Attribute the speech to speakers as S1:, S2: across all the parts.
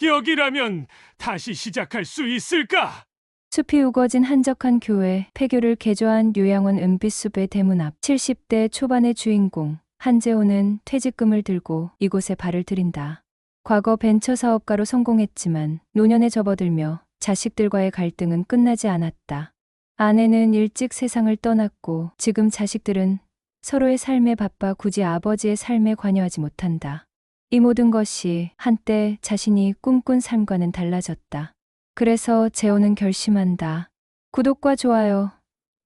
S1: 여기라면 다시 시작할 수 있을까?
S2: 숲이 우거진 한적한 교회, 폐교를 개조한 요양원 은빛숲의 대문 앞 70대 초반의 주인공 한재호는 퇴직금을 들고 이곳에 발을 들인다. 과거 벤처 사업가로 성공했지만 노년에 접어들며 자식들과의 갈등은 끝나지 않았다. 아내는 일찍 세상을 떠났고 지금 자식들은 서로의 삶에 바빠 굳이 아버지의 삶에 관여하지 못한다. 이 모든 것이 한때 자신이 꿈꾼 삶과는 달라졌다. 그래서 재호는 결심한다. 구독과 좋아요,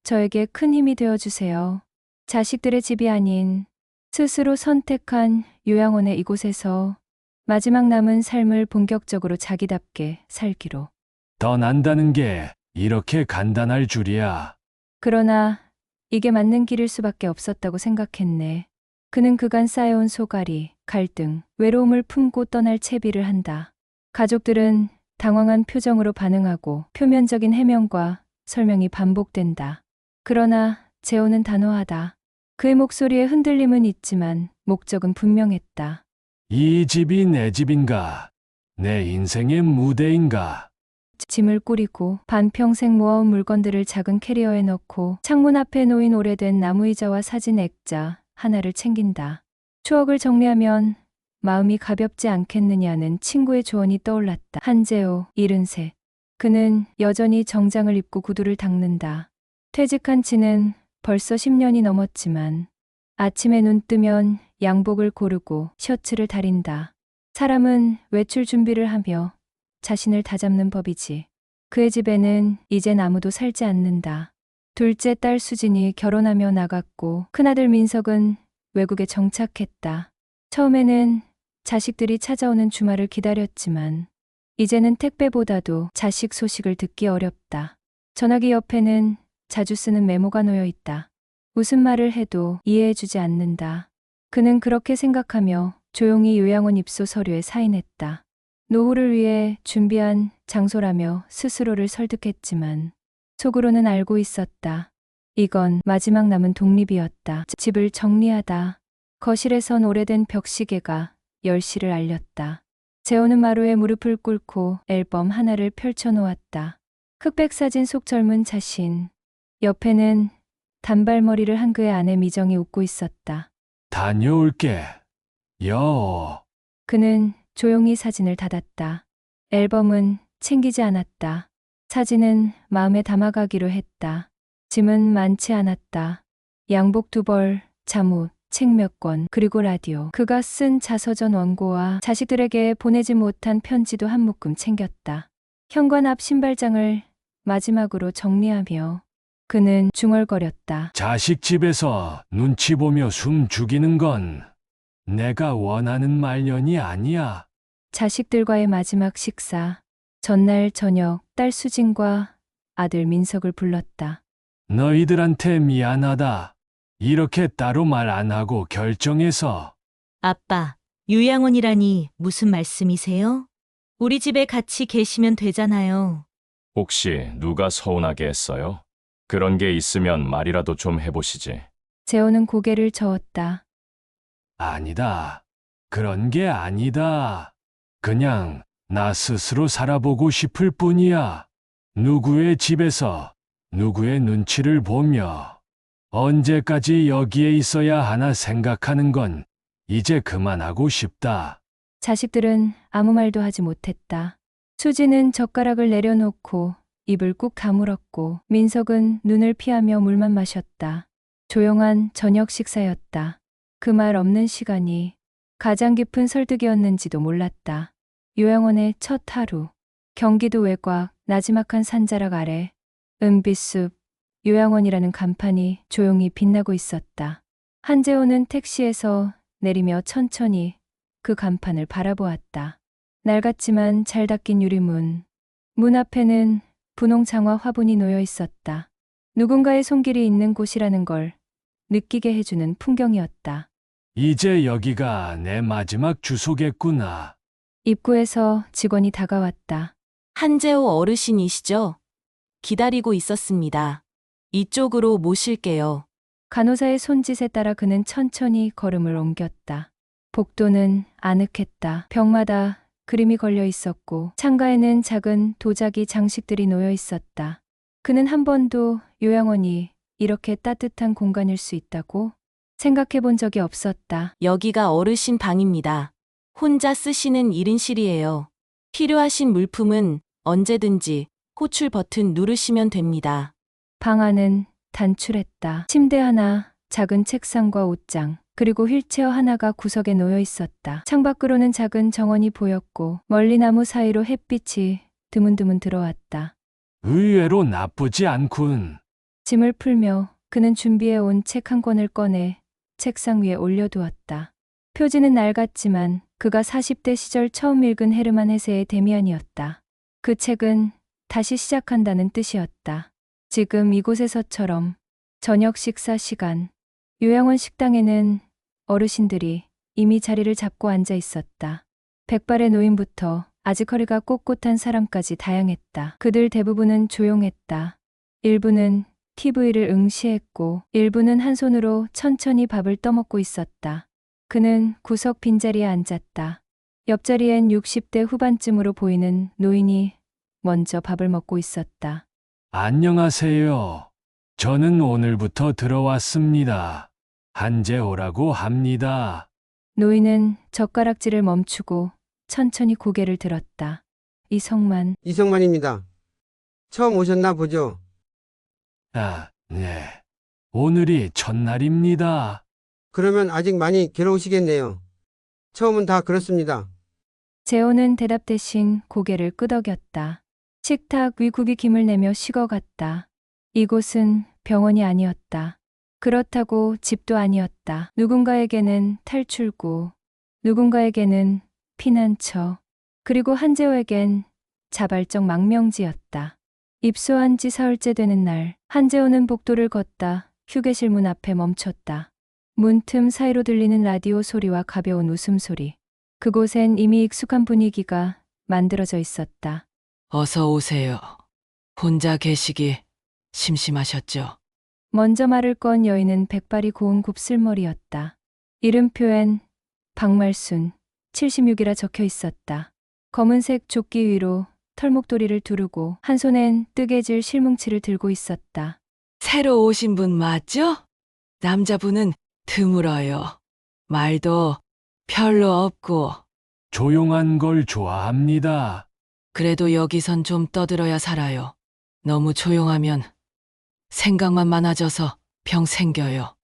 S2: 저에게 큰 힘이 되어주세요. 자식들의 집이 아닌 스스로 선택한 요양원의 이곳에서 마지막 남은 삶을 본격적으로 자기답게 살기로.
S1: 떠난다는 게 이렇게 간단할 줄이야.
S2: 그러나 이게 맞는 길일 수밖에 없었다고 생각했네. 그는 그간 쌓여온 소갈이, 갈등, 외로움을 품고 떠날 채비를 한다. 가족들은 당황한 표정으로 반응하고 표면적인 해명과 설명이 반복된다. 그러나 재호는 단호하다. 그의 목소리에 흔들림은 있지만 목적은 분명했다.
S1: 이 집이 내 집인가? 내 인생의 무대인가?
S2: 짐을 꾸리고 반평생 모아온 물건들을 작은 캐리어에 넣고 창문 앞에 놓인 오래된 나무의자와 사진 액자 하나를 챙긴다. 추억을 정리하면 마음이 가볍지 않겠느냐는 친구의 조언이 떠올랐다. 한재호, 73. 그는 여전히 정장을 입고 구두를 닦는다. 퇴직한 지는 벌써 10년이 넘었지만 아침에 눈 뜨면 양복을 고르고 셔츠를 다린다. 사람은 외출 준비를 하며 자신을 다잡는 법이지. 그의 집에는 이젠 아무도 살지 않는다. 둘째 딸 수진이 결혼하며 나갔고 큰아들 민석은 외국에 정착했다. 처음에는 자식들이 찾아오는 주말을 기다렸지만 이제는 택배보다도 자식 소식을 듣기 어렵다. 전화기 옆에는 자주 쓰는 메모가 놓여 있다. 무슨 말을 해도 이해해주지 않는다. 그는 그렇게 생각하며 조용히 요양원 입소 서류에 사인했다. 노후를 위해 준비한 장소라며 스스로를 설득했지만 속으로는 알고 있었다. 이건 마지막 남은 독립이었다. 집을 정리하다. 거실에선 오래된 벽시계가 10시를 알렸다. 재호는 마루에 무릎을 꿇고 앨범 하나를 펼쳐놓았다. 흑백 사진 속 젊은 자신. 옆에는 단발머리를 한 그의 아내 미정이 웃고 있었다.
S1: 다녀올게. 여어.
S2: 그는 조용히 사진을 닫았다. 앨범은 챙기지 않았다. 사진은 마음에 담아가기로 했다. 짐은 많지 않았다. 양복 2벌, 잠옷, 책 몇 권, 그리고 라디오. 그가 쓴 자서전 원고와 자식들에게 보내지 못한 편지도 한 묶음 챙겼다. 현관 앞 신발장을 마지막으로 정리하며 그는 중얼거렸다.
S1: 자식 집에서 눈치 보며 숨 죽이는 건 내가 원하는 말년이 아니야.
S2: 자식들과의 마지막 식사. 전날 저녁 딸 수진과 아들 민석을 불렀다.
S1: 너희들한테 미안하다. 이렇게 따로 말 안 하고 결정해서.
S3: 아빠, 요양원이라니 무슨 말씀이세요? 우리 집에 같이 계시면 되잖아요.
S4: 혹시 누가 서운하게 했어요? 그런 게 있으면 말이라도 좀 해보시지.
S2: 재호는 고개를 저었다.
S1: 아니다. 그런 게 아니다. 그냥 나 스스로 살아보고 싶을 뿐이야. 누구의 집에서 누구의 눈치를 보며 언제까지 여기에 있어야 하나 생각하는 건 이제 그만하고 싶다.
S2: 자식들은 아무 말도 하지 못했다. 수지는 젓가락을 내려놓고 입을 꾹 다물었고 민석은 눈을 피하며 물만 마셨다. 조용한 저녁 식사였다. 그 말 없는 시간이 가장 깊은 설득이었는지도 몰랐다. 요양원의 첫 하루. 경기도 외곽 나지막한 산자락 아래 은빛숲 요양원이라는 간판이 조용히 빛나고 있었다. 한재호는 택시에서 내리며 천천히 그 간판을 바라보았다. 낡았지만 잘 닫힌 유리문. 문 앞에는 분홍 장화 화분이 놓여 있었다. 누군가의 손길이 있는 곳이라는 걸 느끼게 해주는 풍경이었다.
S1: 이제 여기가 내 마지막 주소겠구나.
S2: 입구에서 직원이 다가왔다.
S3: 한재호 어르신이시죠? 기다리고 있었습니다. 이쪽으로 모실게요.
S2: 간호사의 손짓에 따라 그는 천천히 걸음을 옮겼다. 복도는 아늑했다. 벽마다 그림이 걸려 있었고 창가에는 작은 도자기 장식들이 놓여 있었다. 그는 한 번도 요양원이 이렇게 따뜻한 공간일 수 있다고 생각해 본 적이 없었다.
S3: 여기가 어르신 방입니다. 혼자 쓰시는 1인실이에요. 필요하신 물품은 언제든지 호출 버튼 누르시면 됩니다.
S2: 방 안은 단출했다. 침대 하나, 작은 책상과 옷장, 그리고 휠체어 하나가 구석에 놓여 있었다. 창밖으로는 작은 정원이 보였고 멀리 나무 사이로 햇빛이 드문드문 들어왔다.
S1: 의외로 나쁘지 않군.
S2: 짐을 풀며 그는 준비해 온 책 한 권을 꺼내 책상 위에 올려두었다. 표지는 낡았지만 그가 40대 시절 처음 읽은 헤르만 헤세의 데미안이었다. 그 책은 다시 시작한다는 뜻이었다. 지금 이곳에서처럼 저녁 식사 시간, 요양원 식당에는 어르신들이 이미 자리를 잡고 앉아 있었다. 백발의 노인부터 아직 허리가 꼿꼿한 사람까지 다양했다. 그들 대부분은 조용했다. 일부는 TV를 응시했고 일부는 한 손으로 천천히 밥을 떠먹고 있었다. 그는 구석 빈자리에 앉았다. 옆자리엔 60대 후반쯤으로 보이는 노인이 먼저 밥을 먹고 있었다.
S1: 안녕하세요. 저는 오늘부터 들어왔습니다. 한재호라고 합니다.
S2: 노인은 젓가락질을 멈추고 천천히 고개를 들었다. 이성만,
S5: 이성만입니다. 처음 오셨나 보죠?
S1: 아, 네. 오늘이 첫날입니다.
S5: 그러면 아직 많이 괴로우시겠네요. 처음은 다 그렇습니다.
S2: 재호는 대답 대신 고개를 끄덕였다. 식탁 위 굽이 김을 내며 식어갔다. 이곳은 병원이 아니었다. 그렇다고 집도 아니었다. 누군가에게는 탈출구, 누군가에게는 피난처, 그리고 한재호에겐 자발적 망명지였다. 입소한 지 사흘째 되는 날, 한재호는 복도를 걷다 휴게실 문 앞에 멈췄다. 문틈 사이로 들리는 라디오 소리와 가벼운 웃음소리. 그곳엔 이미 익숙한 분위기가 만들어져 있었다.
S6: 어서 오세요. 혼자 계시기 심심하셨죠?
S2: 먼저 말을 건 여인은 백발이 고운 곱슬머리였다. 이름표엔 박말순 76이라 적혀 있었다. 검은색 조끼 위로 털목도리를 두르고 한 손엔 뜨개질 실뭉치를 들고 있었다.
S6: 새로 오신 분 맞죠? 남자분은 드물어요. 말도 별로 없고.
S1: 조용한 걸 좋아합니다.
S6: 그래도 여기선 좀 떠들어야 살아요. 너무 조용하면 생각만 많아져서 병 생겨요.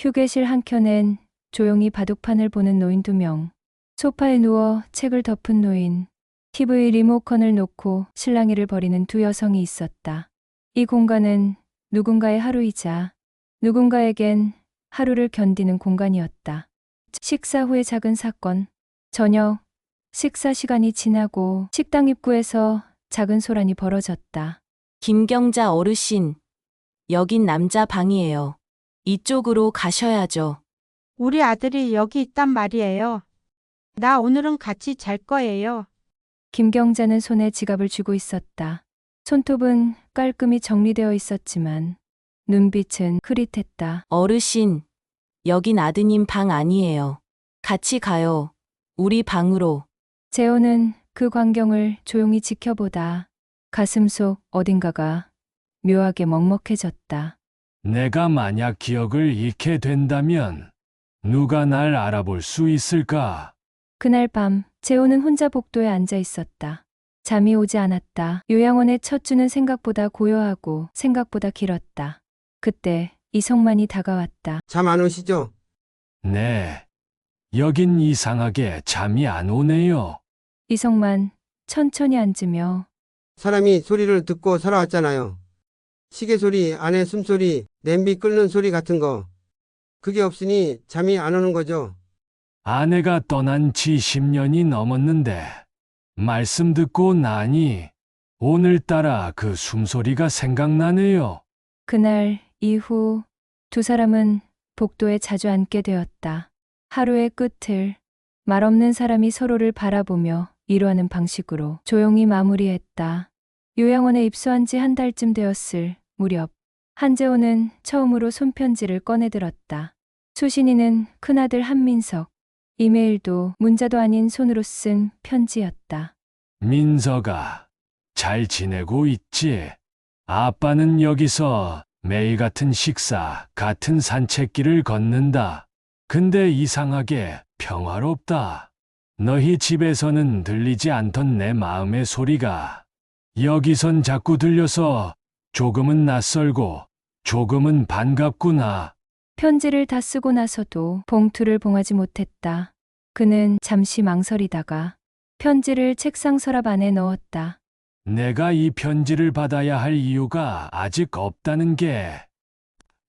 S2: 휴게실 한켠엔 조용히 바둑판을 보는 노인 2명. 소파에 누워 책을 덮은 노인. TV 리모컨을 놓고 실랑이를 벌이는 2 여성이 있었다. 이 공간은 누군가의 하루이자 누군가에겐 하루를 견디는 공간이었다. 식사 후의 작은 사건. 저녁 식사 시간이 지나고 식당 입구에서 작은 소란이 벌어졌다.
S3: 김경자 어르신, 여긴 남자 방이에요. 이쪽으로 가셔야죠.
S7: 우리 아들이 여기 있단 말이에요. 나 오늘은 같이 잘 거예요.
S2: 김경자는 손에 지갑을 쥐고 있었다. 손톱은 깔끔히 정리되어 있었지만 눈빛은 흐릿했다.
S3: 어르신, 여긴 아드님 방 아니에요. 같이 가요. 우리 방으로.
S2: 재호는 그 광경을 조용히 지켜보다 가슴속 어딘가가 묘하게 먹먹해졌다.
S1: 내가 만약 기억을 잃게 된다면 누가 날 알아볼 수 있을까?
S2: 그날 밤 재호는 혼자 복도에 앉아 있었다. 잠이 오지 않았다. 요양원의 첫 주는 생각보다 고요하고 생각보다 길었다. 그때 이성만이 다가왔다.
S5: 잠 안 오시죠?
S1: 네. 여긴 이상하게 잠이 안 오네요.
S2: 이성만 천천히 앉으며
S5: 사람이 소리를 듣고 살아왔잖아요. 시계 소리, 아내 숨소리, 냄비 끓는 소리 같은 거. 그게 없으니 잠이 안 오는 거죠.
S1: 아내가 떠난 지 10년이 넘었는데 말씀 듣고 나니 오늘따라 그 숨소리가 생각나네요.
S2: 그날 이후 2 사람은 복도에 자주 앉게 되었다. 하루의 끝을 말없는 사람이 서로를 바라보며 위로하는 방식으로 조용히 마무리했다. 요양원에 입소한 지 1달쯤 되었을 무렵 한재호는 처음으로 손편지를 꺼내들었다. 수신이는 큰아들 한민석, 이메일도 문자도 아닌 손으로 쓴 편지였다.
S1: 민서가 잘 지내고 있지? 아빠는 여기서 매일 같은 식사, 같은 산책길을 걷는다. 근데 이상하게 평화롭다. 너희 집에서는 들리지 않던 내 마음의 소리가 여기선 자꾸 들려서 조금은 낯설고 조금은 반갑구나.
S2: 편지를 다 쓰고 나서도 봉투를 봉하지 못했다. 그는 잠시 망설이다가 편지를 책상 서랍 안에 넣었다.
S1: 내가 이 편지를 받아야 할 이유가 아직 없다는 게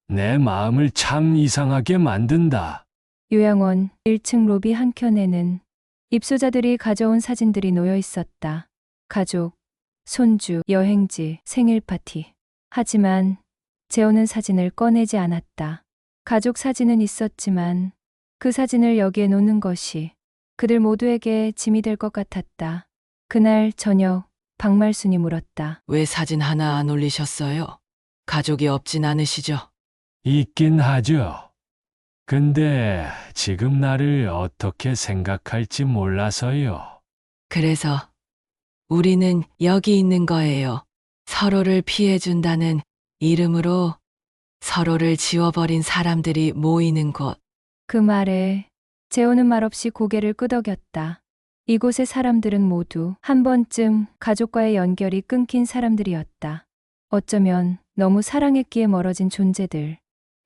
S1: 내 마음을 참 이상하게 만든다.
S2: 요양원 1층 로비 한켠에는 입소자들이 가져온 사진들이 놓여 있었다. 가족, 손주, 여행지, 생일 파티. 하지만 재호는 사진을 꺼내지 않았다. 가족 사진은 있었지만 그 사진을 여기에 놓는 것이 그들 모두에게 짐이 될 것 같았다. 그날 저녁 박말순이 물었다.
S6: 왜 사진 하나 안 올리셨어요? 가족이 없진 않으시죠?
S1: 있긴 하죠. 근데 지금 나를 어떻게 생각할지 몰라서요.
S6: 그래서 우리는 여기 있는 거예요. 서로를 피해준다는 이름으로 서로를 지워버린 사람들이 모이는 곳.
S2: 그 말에 재호는 말없이 고개를 끄덕였다. 이곳의 사람들은 모두 한 번쯤 가족과의 연결이 끊긴 사람들이었다. 어쩌면 너무 사랑했기에 멀어진 존재들.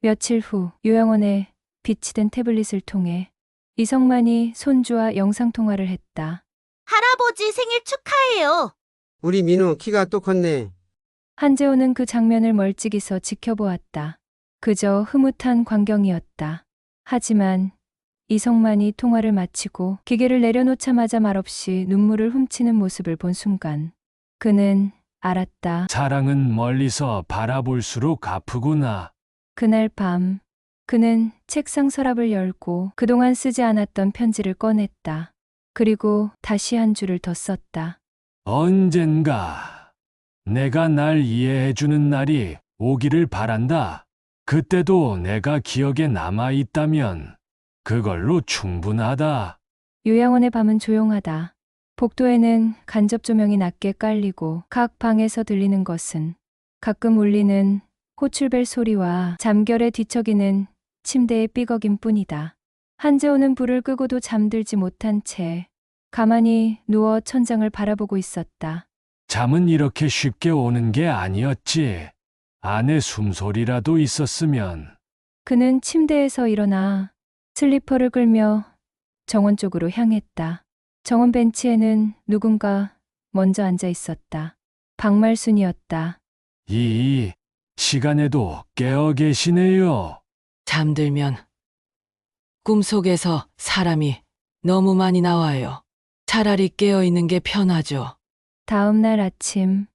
S2: 며칠 후 요양원에 비치된 태블릿을 통해 이성만이 손주와 영상통화를 했다.
S8: 할아버지 생일 축하해요.
S5: 우리 민우 키가 또 컸네.
S2: 한재호는 그 장면을 멀찍이서 지켜보았다. 그저 흐뭇한 광경이었다. 하지만 이성만이 통화를 마치고 기계를 내려놓자마자 말없이 눈물을 훔치는 모습을 본 순간 그는 알았다.
S1: 사랑은 멀리서 바라볼수록 아프구나.
S2: 그날 밤 그는 책상 서랍을 열고 그동안 쓰지 않았던 편지를 꺼냈다. 그리고 다시 한 줄을 더 썼다.
S1: 언젠가 내가 날 이해해주는 날이 오기를 바란다. 그때도 내가 기억에 남아있다면 그걸로 충분하다.
S2: 요양원의 밤은 조용하다. 복도에는 간접 조명이 낮게 깔리고 각 방에서 들리는 것은 가끔 울리는 호출벨 소리와 잠결에 뒤척이는 침대의 삐걱임 뿐이다. 한재호는 불을 끄고도 잠들지 못한 채 가만히 누워 천장을 바라보고 있었다.
S1: 잠은 이렇게 쉽게 오는 게 아니었지. 안에 숨소리라도 있었으면.
S2: 그는 침대에서 일어나 슬리퍼를 끌며 정원 쪽으로 향했다. 정원 벤치에는 누군가 먼저 앉아 있었다. 박말순이었다.
S1: 이 시간에도 깨어 계시네요.
S6: 잠들면 꿈속에서 사람이 너무 많이 나와요. 차라리 깨어있는 게 편하죠.
S2: 다음 날 아침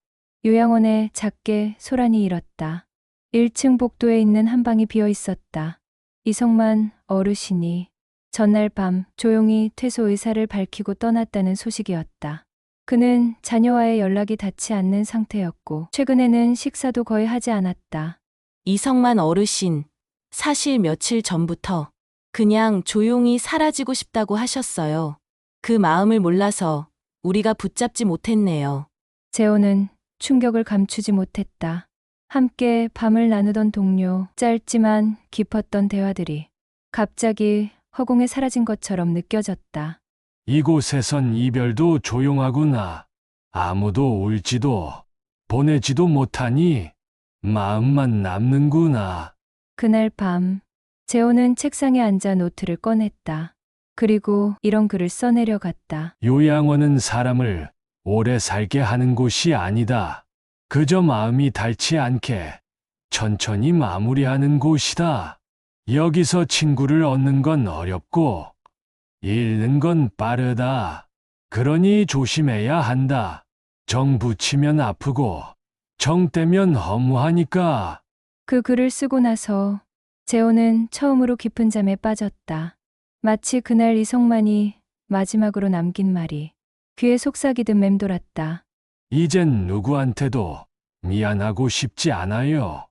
S2: 요양원에 작게 소란이 일었다. 1층 복도에 있는 한 방이 비어 있었다. 이성만 어르신이 전날 밤 조용히 퇴소 의사를 밝히고 떠났다는 소식이었다. 그는 자녀와의 연락이 닿지 않는 상태였고 최근에는 식사도 거의 하지 않았다.
S3: 이성만 어르신, 사실 며칠 전부터 그냥 조용히 사라지고 싶다고 하셨어요. 그 마음을 몰라서 우리가 붙잡지 못했네요.
S2: 재호는 충격을 감추지 못했다. 함께 밤을 나누던 동료, 짧지만 깊었던 대화들이 갑자기 허공에 사라진 것처럼 느껴졌다.
S1: 이곳에선 이별도 조용하구나. 아무도 울지도 보내지도 못하니 마음만 남는구나.
S2: 그날 밤 재호는 책상에 앉아 노트를 꺼냈다. 그리고 이런 글을 써내려갔다.
S1: 요양원은 사람을 오래 살게 하는 곳이 아니다. 그저 마음이 닳지 않게 천천히 마무리하는 곳이다. 여기서 친구를 얻는 건 어렵고 잃는 건 빠르다. 그러니 조심해야 한다. 정 붙이면 아프고 정 떼면 허무하니까.
S2: 그 글을 쓰고 나서 재호는 처음으로 깊은 잠에 빠졌다. 마치 그날 이성만이 마지막으로 남긴 말이 귀에 속삭이듯 맴돌았다.
S1: 이젠 누구한테도 미안하고 싶지 않아요.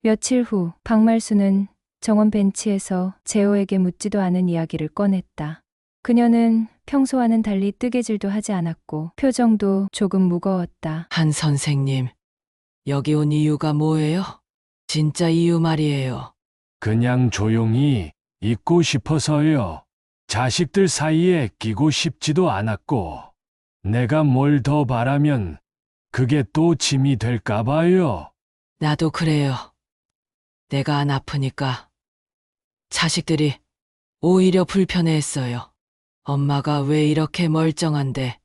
S2: 며칠 후 박말수는 정원 벤치에서 재호에게 묻지도 않은 이야기를 꺼냈다. 그녀는 평소와는 달리 뜨개질도 하지 않았고 표정도 조금 무거웠다.
S6: 한 선생님, 여기 온 이유가 뭐예요? 진짜 이유 말이에요.
S1: 그냥 조용히 있고 싶어서요. 자식들 사이에 끼고 싶지도 않았고, 내가 뭘 더 바라면 그게 또 짐이 될까 봐요.
S6: 나도 그래요. 내가 안 아프니까 자식들이 오히려 불편해했어요. 엄마가 왜 이렇게 멀쩡한데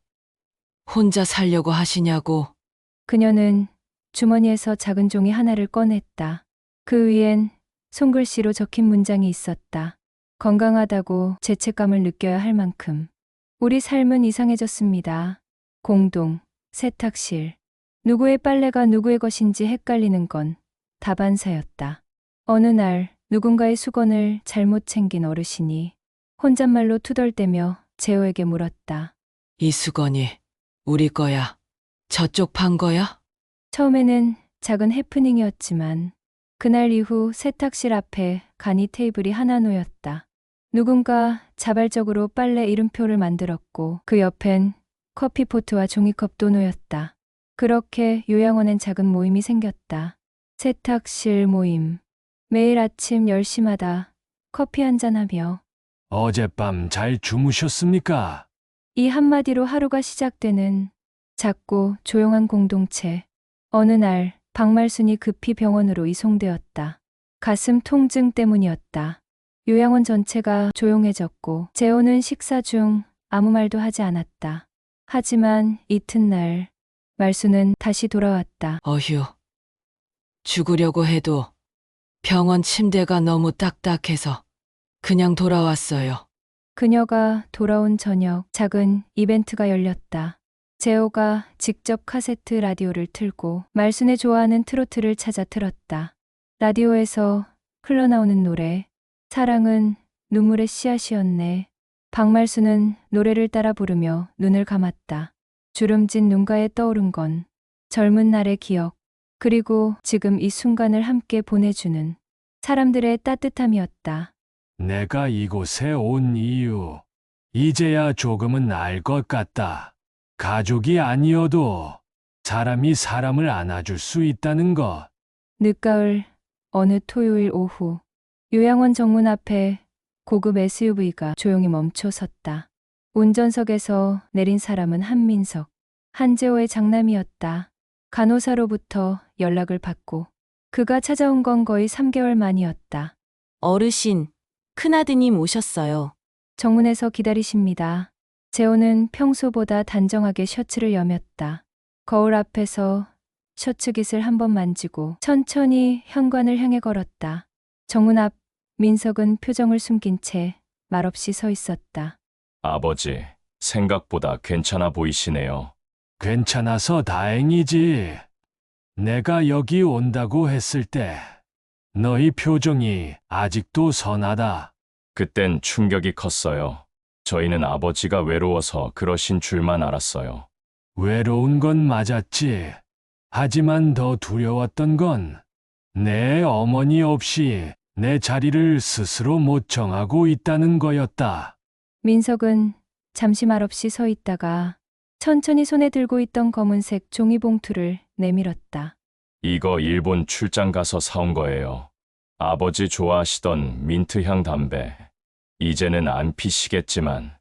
S6: 혼자 살려고 하시냐고.
S2: 그녀는 주머니에서 작은 종이 하나를 꺼냈다. 그 위엔 손글씨로 적힌 문장이 있었다. 건강하다고 죄책감을 느껴야 할 만큼 우리 삶은 이상해졌습니다. 공동, 세탁실. 누구의 빨래가 누구의 것인지 헷갈리는 건 다반사였다. 어느 날 누군가의 수건을 잘못 챙긴 어르신이 혼잣말로 투덜대며 재호에게 물었다.
S6: 이 수건이 우리 거야? 저쪽 판 거야?
S2: 처음에는 작은 해프닝이었지만 그날 이후 세탁실 앞에 간이 테이블이 하나 놓였다. 누군가 자발적으로 빨래 이름표를 만들었고 그 옆엔 커피포트와 종이컵도 놓였다. 그렇게 요양원엔 작은 모임이 생겼다. 세탁실 모임. 매일 아침 10시마다 커피 한잔하며
S1: 어젯밤 잘 주무셨습니까?
S2: 이 한마디로 하루가 시작되는 작고 조용한 공동체. 어느 날 박말순이 급히 병원으로 이송되었다. 가슴 통증 때문이었다. 요양원 전체가 조용해졌고 재호는 식사 중 아무 말도 하지 않았다. 하지만 이튿날 말순은 다시 돌아왔다.
S6: 어휴. 죽으려고 해도 병원 침대가 너무 딱딱해서 그냥 돌아왔어요.
S2: 그녀가 돌아온 저녁 작은 이벤트가 열렸다. 재호가 직접 카세트 라디오를 틀고 말순의 좋아하는 트로트를 찾아 틀었다. 라디오에서 흘러나오는 노래 사랑은 눈물의 씨앗이었네. 박말순은 노래를 따라 부르며 눈을 감았다. 주름진 눈가에 떠오른 건 젊은 날의 기억, 그리고 지금 이 순간을 함께 보내주는 사람들의 따뜻함이었다.
S1: 내가 이곳에 온 이유, 이제야 조금은 알 것 같다. 가족이 아니어도 사람이 사람을 안아줄 수 있다는 것.
S2: 늦가을 어느 토요일 오후 요양원 정문 앞에 고급 SUV가 조용히 멈춰 섰다. 운전석에서 내린 사람은 한민석, 한재호의 장남이었다. 간호사로부터 연락을 받고 그가 찾아온 건 거의 3개월 만이었다.
S3: 어르신, 큰아드님 오셨어요.
S2: 정문에서 기다리십니다. 재호는 평소보다 단정하게 셔츠를 여몄다. 거울 앞에서 셔츠 깃을 한번 만지고 천천히 현관을 향해 걸었다. 정문 앞 민석은 표정을 숨긴 채 말없이 서 있었다.
S4: 아버지, 생각보다 괜찮아 보이시네요.
S1: 괜찮아서 다행이지. 내가 여기 온다고 했을 때 너희 표정이 아직도 선하다.
S4: 그땐 충격이 컸어요. 저희는 아버지가 외로워서 그러신 줄만 알았어요.
S1: 외로운 건 맞았지. 하지만 더 두려웠던 건 내 어머니 없이 내 자리를 스스로 못 정하고 있다는 거였다.
S2: 민석은 잠시 말없이 서 있다가 천천히 손에 들고 있던 검은색 종이봉투를 내밀었다.
S4: 이거 일본 출장 가서 사온 거예요. 아버지 좋아하시던 민트향 담배. 이제는 안 피시겠지만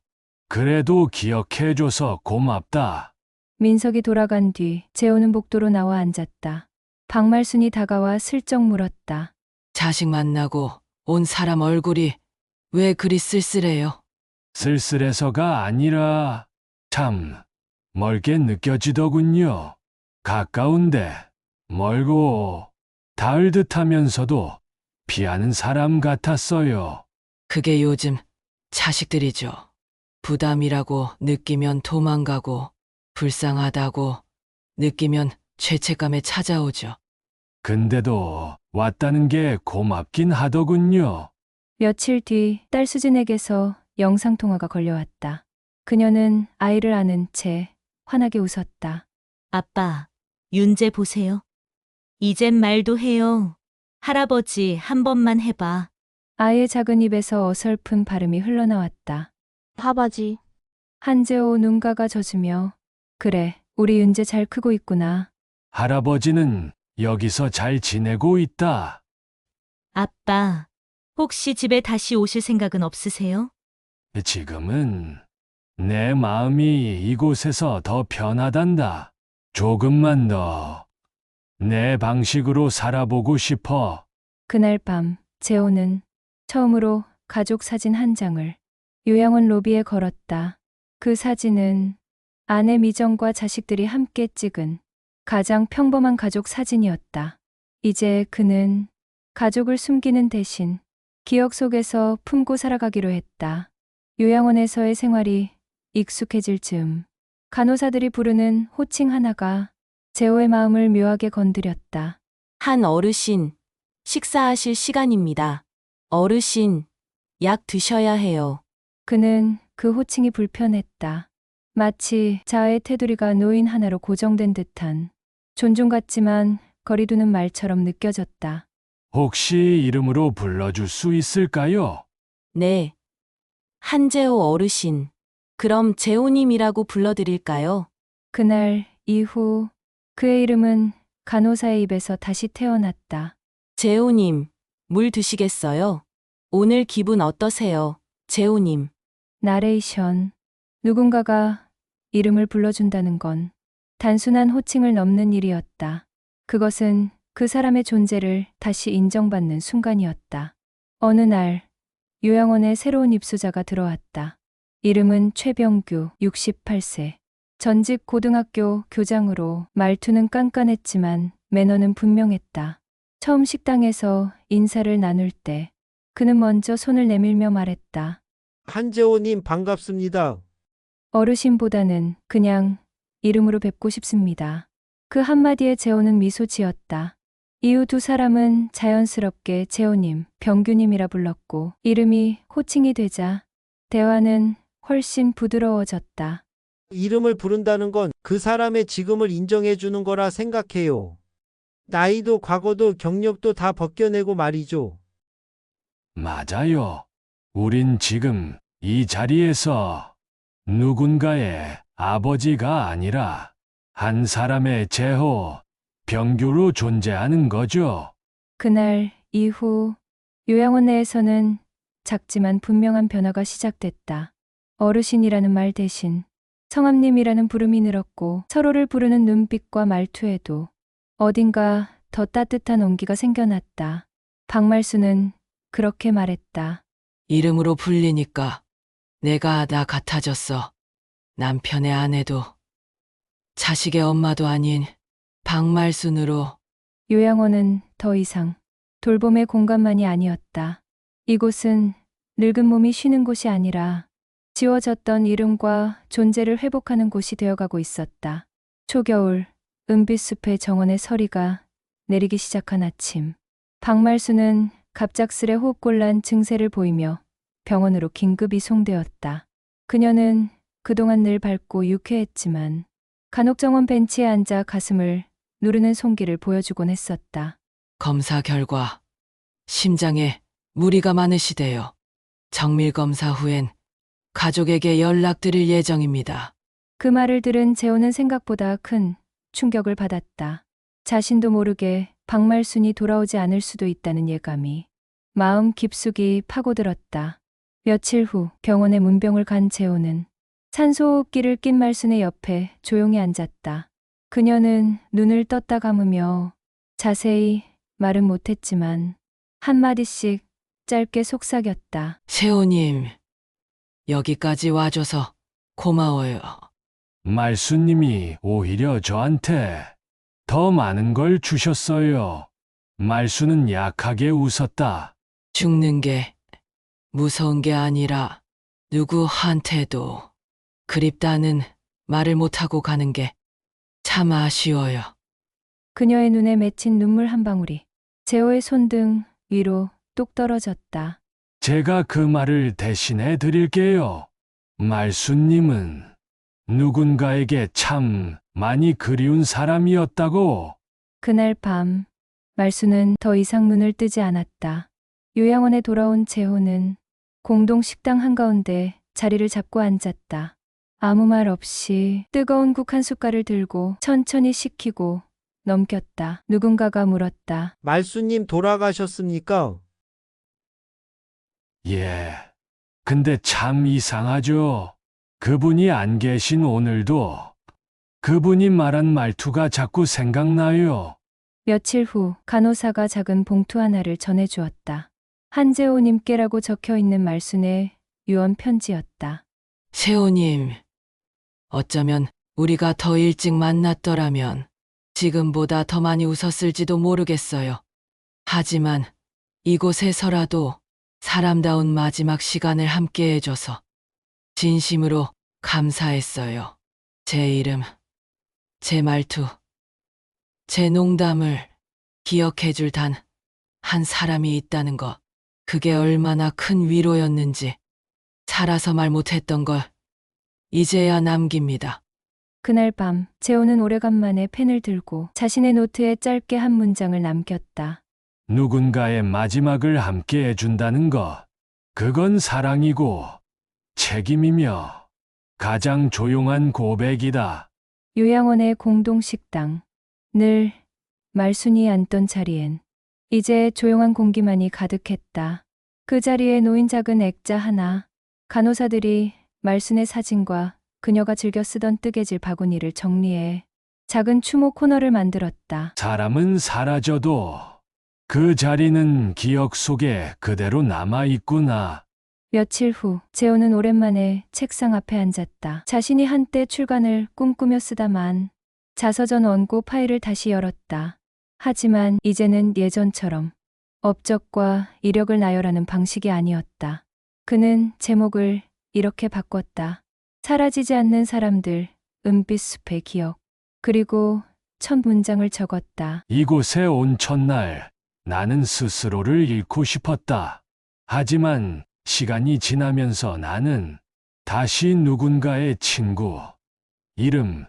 S1: 그래도 기억해줘서 고맙다.
S2: 민석이 돌아간 뒤 재호는 복도로 나와 앉았다. 박말순이 다가와 슬쩍 물었다.
S6: 자식 만나고 온 사람 얼굴이 왜 그리 쓸쓸해요?
S1: 쓸쓸해서가 아니라 참 멀게 느껴지더군요. 가까운데 멀고 닿을 듯하면서도 피하는 사람 같았어요.
S6: 그게 요즘 자식들이죠. 부담이라고 느끼면 도망가고 불쌍하다고 느끼면 죄책감에 찾아오죠.
S1: 근데도 왔다는 게 고맙긴 하더군요.
S2: 며칠 뒤 딸 수진에게서 영상통화가 걸려왔다. 그녀는 아이를 안은 채 환하게 웃었다.
S8: 아빠, 윤재 보세요. 이젠 말도 해요. 할아버지 한 번만 해봐.
S2: 아이의 작은 입에서 어설픈 발음이 흘러나왔다.
S9: 아버지,
S2: 한재호 눈가가 젖으며 그래, 우리 윤재 잘 크고 있구나.
S1: 할아버지는 여기서 잘 지내고 있다.
S8: 아빠, 혹시 집에 다시 오실 생각은 없으세요?
S1: 지금은 내 마음이 이곳에서 더 편하단다. 조금만 더 내 방식으로 살아보고 싶어.
S2: 그날 밤 재호는 처음으로 가족 사진 한 장을 요양원 로비에 걸었다. 그 사진은 아내 미정과 자식들이 함께 찍은 가장 평범한 가족 사진이었다. 이제 그는 가족을 숨기는 대신 기억 속에서 품고 살아가기로 했다. 요양원에서의 생활이 익숙해질 즈음 간호사들이 부르는 호칭 하나가 재호의 마음을 묘하게 건드렸다.
S3: 한 어르신, 식사하실 시간입니다. 어르신, 약 드셔야 해요.
S2: 그는 그 호칭이 불편했다. 마치 자아의 테두리가 노인 하나로 고정된 듯한 존중 같지만 거리두는 말처럼 느껴졌다.
S1: 혹시 이름으로 불러줄 수 있을까요?
S3: 네. 한재호 어르신. 그럼 재호님이라고 불러드릴까요?
S2: 그날 이후 그의 이름은 간호사의 입에서 다시 태어났다.
S3: 재호님, 물 드시겠어요? 오늘 기분 어떠세요, 재호님?
S2: 나레이션. 누군가가 이름을 불러준다는 건 단순한 호칭을 넘는 일이었다. 그것은 그 사람의 존재를 다시 인정받는 순간이었다. 어느 날 요양원에 새로운 입소자가 들어왔다. 이름은 최병규, 68세. 전직 고등학교 교장으로 말투는 깐깐했지만 매너는 분명했다. 처음 식당에서 인사를 나눌 때 그는 먼저 손을 내밀며 말했다.
S10: 한재호님 반갑습니다.
S2: 어르신보다는 그냥 이름으로 뵙고 싶습니다. 그 한마디에 재호는 미소 지었다. 이후 두 사람은 자연스럽게 재호님, 병규님이라 불렀고 이름이 호칭이 되자 대화는 훨씬 부드러워졌다.
S10: 이름을 부른다는 건 그 사람의 지금을 인정해 주는 거라 생각해요. 나이도 과거도 경력도 다 벗겨내고 말이죠.
S1: 맞아요. 우린 지금 이 자리에서 누군가의 아버지가 아니라 한 사람의 재호, 병규로 존재하는 거죠.
S2: 그날 이후 요양원 내에서는 작지만 분명한 변화가 시작됐다. 어르신이라는 말 대신 성함님이라는 부름이 늘었고 서로를 부르는 눈빛과 말투에도 어딘가 더 따뜻한 온기가 생겨났다. 박말수는 그렇게 말했다.
S6: 이름으로 불리니까 내가 나 같아졌어. 남편의 아내도 자식의 엄마도 아닌 박말순으로.
S2: 요양원은 더 이상 돌봄의 공간만이 아니었다. 이곳은 늙은 몸이 쉬는 곳이 아니라 지워졌던 이름과 존재를 회복하는 곳이 되어가고 있었다. 초겨울, 은빛숲의 정원의 서리가 내리기 시작한 아침. 박말수는 갑작스레 호흡곤란 증세를 보이며 병원으로 긴급 이송되었다. 그녀는 그동안 늘 밝고 유쾌했지만 간혹정원 벤치에 앉아 가슴을 누르는 손길을 보여주곤 했었다.
S6: 검사 결과 심장에 무리가 많으시대요. 정밀 검사 후엔 가족에게 연락드릴 예정입니다.
S2: 그 말을 들은 재호는 생각보다 큰 충격을 받았다. 자신도 모르게 박말순이 돌아오지 않을 수도 있다는 예감이 마음 깊숙이 파고들었다. 며칠 후 병원에 문병을 간 재호는 산소호흡기를 낀 말순의 옆에 조용히 앉았다. 그녀는 눈을 떴다 감으며 자세히 말은 못했지만 한마디씩 짧게 속삭였다.
S6: 세호님, 여기까지 와줘서 고마워요.
S1: 말수님이 오히려 저한테 더 많은 걸 주셨어요. 말수는 약하게 웃었다.
S6: 죽는 게 무서운 게 아니라 누구한테도 그립다는 말을 못하고 가는 게 참 아쉬워요.
S2: 그녀의 눈에 맺힌 눈물 한 방울이 재호의 손등 위로 뚝 떨어졌다.
S1: 제가 그 말을 대신해 드릴게요. 말수님은 누군가에게 참 많이 그리운 사람이었다고.
S2: 그날 밤 말수는 더 이상 눈을 뜨지 않았다. 요양원에 돌아온 재호는 공동 식당 한가운데 자리를 잡고 앉았다. 아무 말 없이 뜨거운 국 한 숟갈을 들고 천천히 식히고 넘겼다. 누군가가 물었다.
S10: 말수님 돌아가셨습니까?
S1: 예. 근데 참 이상하죠. 그분이 안 계신 오늘도 그분이 말한 말투가 자꾸 생각나요.
S2: 며칠 후 간호사가 작은 봉투 하나를 전해주었다. 한재호님께라고 적혀 있는 말순의 유언 편지였다.
S6: 세호님, 어쩌면 우리가 더 일찍 만났더라면 지금보다 더 많이 웃었을지도 모르겠어요. 하지만 이곳에서라도 사람다운 마지막 시간을 함께 해줘서 진심으로 감사했어요. 제 이름, 제 말투, 제 농담을 기억해줄 단 한 사람이 있다는 것, 그게 얼마나 큰 위로였는지 살아서 말 못했던 걸 이제야 남깁니다.
S2: 그날 밤 재호는 오래간만에 펜을 들고 자신의 노트에 짧게 한 문장을 남겼다.
S1: 누군가의 마지막을 함께 해준다는 것. 그건 사랑이고 책임이며 가장 조용한 고백이다.
S2: 요양원의 공동식당. 늘 말순이 앉던 자리엔 이제 조용한 공기만이 가득했다. 그 자리에 놓인 작은 액자 하나. 간호사들이 말순의 사진과 그녀가 즐겨 쓰던 뜨개질 바구니를 정리해 작은 추모 코너를 만들었다.
S1: 사람은 사라져도 그 자리는 기억 속에 그대로 남아있구나.
S2: 며칠 후 재호는 오랜만에 책상 앞에 앉았다. 자신이 한때 출간을 꿈꾸며 쓰다만 자서전 원고 파일을 다시 열었다. 하지만 이제는 예전처럼 업적과 이력을 나열하는 방식이 아니었다. 그는 제목을 이렇게 바꿨다. 사라지지 않는 사람들, 은빛 숲의 기억. 그리고 첫 문장을 적었다.
S1: 이곳에 온 첫날 나는 스스로를 잃고 싶었다. 하지만 시간이 지나면서 나는 다시 누군가의 친구, 이름,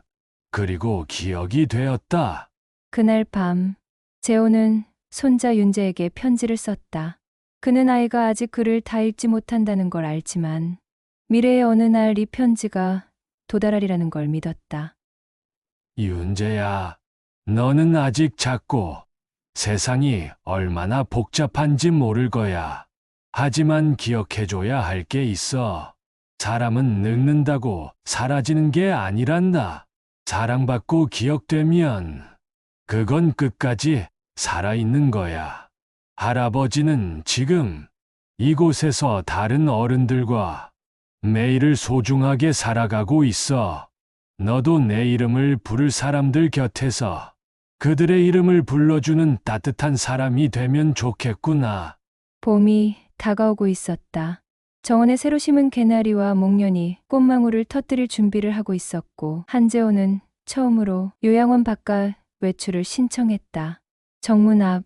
S1: 그리고 기억이 되었다.
S2: 그날 밤 재호는 손자 윤재에게 편지를 썼다. 그는 아이가 아직 글을 다 읽지 못한다는 걸 알지만 미래의 어느 날 이 편지가 도달하리라는 걸 믿었다.
S1: 윤재야, 너는 아직 작고 세상이 얼마나 복잡한지 모를 거야. 하지만 기억해줘야 할 게 있어. 사람은 늙는다고 사라지는 게 아니란다. 사랑받고 기억되면 그건 끝까지 살아있는 거야. 할아버지는 지금 이곳에서 다른 어른들과 매일을 소중하게 살아가고 있어. 너도 내 이름을 부를 사람들 곁에서 그들의 이름을 불러주는 따뜻한 사람이 되면 좋겠구나.
S2: 봄이 다가오고 있었다. 정원에 새로 심은 개나리와 목련이 꽃망울을 터뜨릴 준비를 하고 있었고 한재호는 처음으로 요양원 바깥 외출을 신청했다. 정문 앞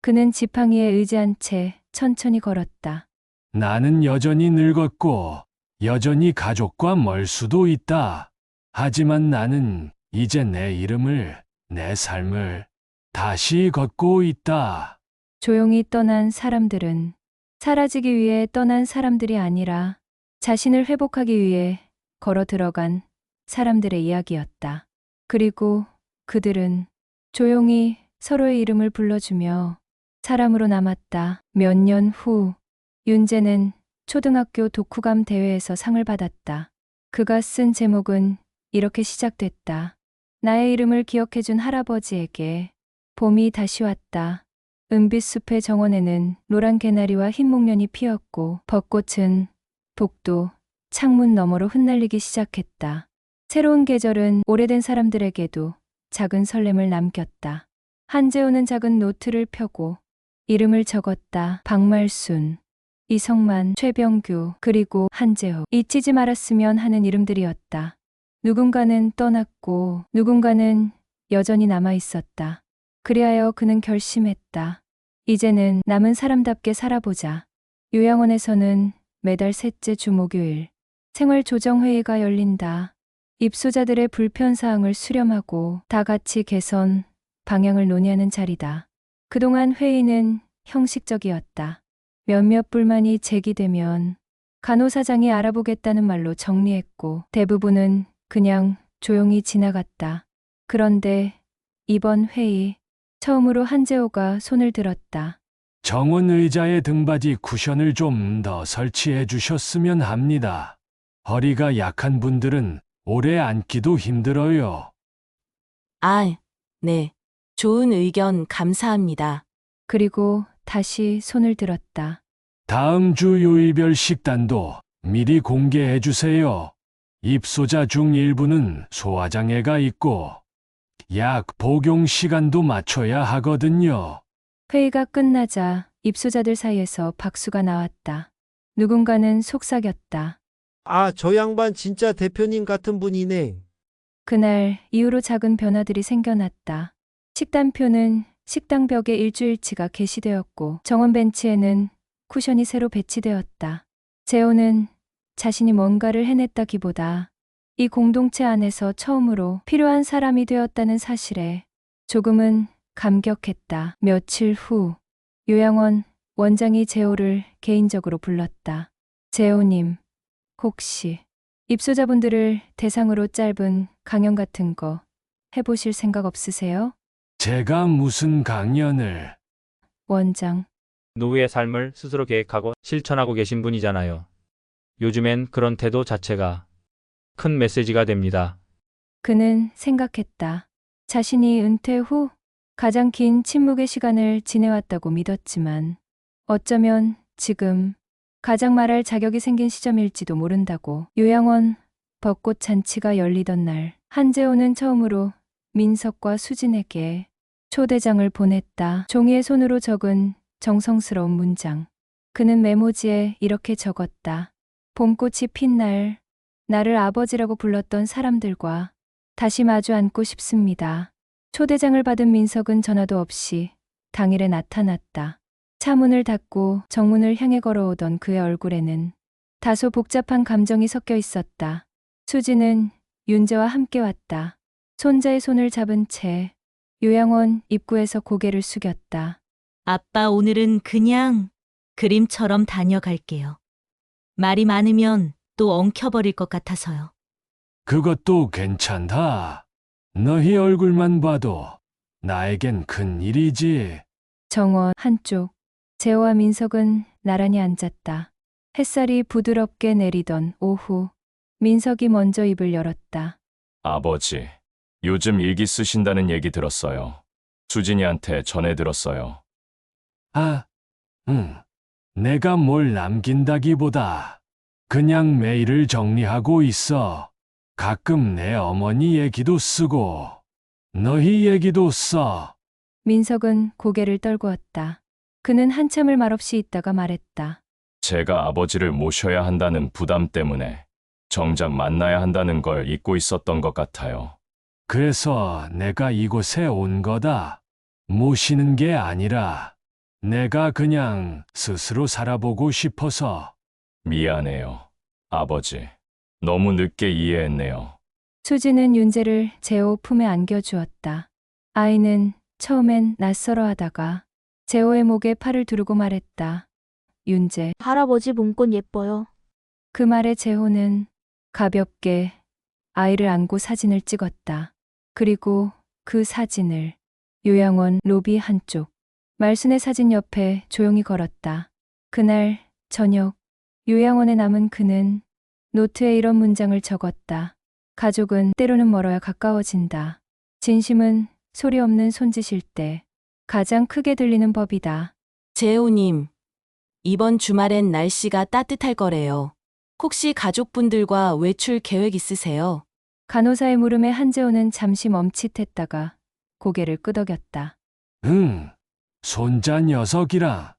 S2: 그는 지팡이에 의지한 채 천천히 걸었다.
S1: 나는 여전히 늙었고 여전히 가족과 멀 수도 있다. 하지만 나는 이제 내 이름을, 내 삶을 다시 걷고 있다.
S2: 조용히 떠난 사람들은 사라지기 위해 떠난 사람들이 아니라 자신을 회복하기 위해 걸어 들어간 사람들의 이야기였다. 그리고 그들은 조용히 서로의 이름을 불러주며 사람으로 남았다. 몇 년 후 윤재는 초등학교 독후감 대회에서 상을 받았다. 그가 쓴 제목은 이렇게 시작됐다. 나의 이름을 기억해준 할아버지에게. 봄이 다시 왔다. 은빛숲의 정원에는 노란 개나리와 흰 목련이 피었고 벚꽃은 복도 창문 너머로 흩날리기 시작했다. 새로운 계절은 오래된 사람들에게도 작은 설렘을 남겼다. 한재호는 작은 노트를 펴고 이름을 적었다. 박말순, 이성만, 최병규, 그리고 한재호. 잊히지 말았으면 하는 이름들이었다. 누군가는 떠났고 누군가는 여전히 남아 있었다. 그리하여 그는 결심했다. 이제는 남은 사람답게 살아보자. 요양원에서는 매달 셋째 주 목요일 생활조정회의가 열린다. 입소자들의 불편사항을 수렴하고 다 같이 개선, 방향을 논의하는 자리다. 그동안 회의는 형식적이었다. 몇몇 불만이 제기되면 간호사장이 알아보겠다는 말로 정리했고 대부분은 그냥 조용히 지나갔다. 그런데 이번 회의 처음으로 한재호가 손을 들었다.
S1: 정원 의자에 등받이 쿠션을 좀 더 설치해 주셨으면 합니다. 허리가 약한 분들은 오래 앉기도 힘들어요.
S3: 아, 네. 좋은 의견 감사합니다.
S2: 그리고 다시 손을 들었다.
S1: 다음 주 요일별 식단도 미리 공개해 주세요. 입소자 중 일부는 소화장애가 있고 약 복용 시간도 맞춰야 하거든요.
S2: 회의가 끝나자 입소자들 사이에서 박수가 나왔다. 누군가는 속삭였다.
S10: 아, 저 양반 진짜 대표님 같은 분이네.
S2: 그날 이후로 작은 변화들이 생겨났다. 식단표는 식당 벽에 일주일치가 게시되었고 정원 벤치에는 쿠션이 새로 배치되었다. 재호는 자신이 뭔가를 해냈다기보다 이 공동체 안에서 처음으로 필요한 사람이 되었다는 사실에 조금은 감격했다. 며칠 후 요양원 원장이 재호를 개인적으로 불렀다. 재호님, 혹시 입소자분들을 대상으로 짧은 강연 같은 거 해보실 생각 없으세요?
S1: 제가 무슨 강연을...
S2: 원장,
S9: 노후의 삶을 스스로 계획하고 실천하고 계신 분이잖아요. 요즘엔 그런 태도 자체가 큰 메시지가 됩니다.
S2: 그는 생각했다. 자신이 은퇴 후 가장 긴 침묵의 시간을 지내왔다고 믿었지만 어쩌면 지금 가장 말할 자격이 생긴 시점일지도 모른다고. 요양원 벚꽃 잔치가 열리던 날 한재호는 처음으로 민석과 수진에게 초대장을 보냈다. 종이에 손으로 적은 정성스러운 문장. 그는 메모지에 이렇게 적었다. 봄꽃이 핀 날, 나를 아버지라고 불렀던 사람들과 다시 마주 앉고 싶습니다. 초대장을 받은 민석은 전화도 없이 당일에 나타났다. 차 문을 닫고 정문을 향해 걸어오던 그의 얼굴에는 다소 복잡한 감정이 섞여 있었다. 수지는 윤재와 함께 왔다. 손자의 손을 잡은 채 요양원 입구에서 고개를 숙였다.
S8: 아빠 오늘은 그냥 그림처럼 다녀갈게요. 말이 많으면 또 엉켜버릴 것 같아서요.
S1: 그것도 괜찮다. 너희 얼굴만 봐도 나에겐 큰 일이지.
S2: 정원 한쪽, 재호와 민석은 나란히 앉았다. 햇살이 부드럽게 내리던 오후, 민석이 먼저 입을 열었다.
S4: 아버지, 요즘 일기 쓰신다는 얘기 들었어요. 수진이한테 전해 들었어요.
S1: 아, 내가 뭘 남긴다기보다 그냥 메일을 정리하고 있어. 가끔 내 어머니 얘기도 쓰고 너희 얘기도 써.
S2: 민석은 고개를 떨구었다. 그는 한참을 말없이 있다가 말했다.
S4: 제가 아버지를 모셔야 한다는 부담 때문에 정작 만나야 한다는 걸 잊고 있었던 것 같아요.
S1: 그래서 내가 이곳에 온 거다. 모시는 게 아니라 내가 그냥 스스로 살아보고 싶어서.
S4: 미안해요, 아버지. 너무 늦게 이해했네요.
S2: 수지는 윤재를 재호 품에 안겨주었다. 아이는 처음엔 낯설어하다가 재호의 목에 팔을 두르고 말했다. 윤재.
S11: 할아버지 몸꽃 예뻐요.
S2: 그 말에 재호는 가볍게 아이를 안고 사진을 찍었다. 그리고 그 사진을 요양원 로비 한쪽, 말순의 사진 옆에 조용히 걸었다. 그날 저녁 요양원에 남은 그는 노트에 이런 문장을 적었다. 가족은 때로는 멀어야 가까워진다. 진심은 소리 없는 손짓일 때 가장 크게 들리는 법이다.
S3: 재호님, 이번 주말엔 날씨가 따뜻할 거래요. 혹시 가족분들과 외출 계획 있으세요?
S2: 간호사의 물음에 한재호는 잠시 멈칫했다가 고개를 끄덕였다.
S1: 손자 녀석이랑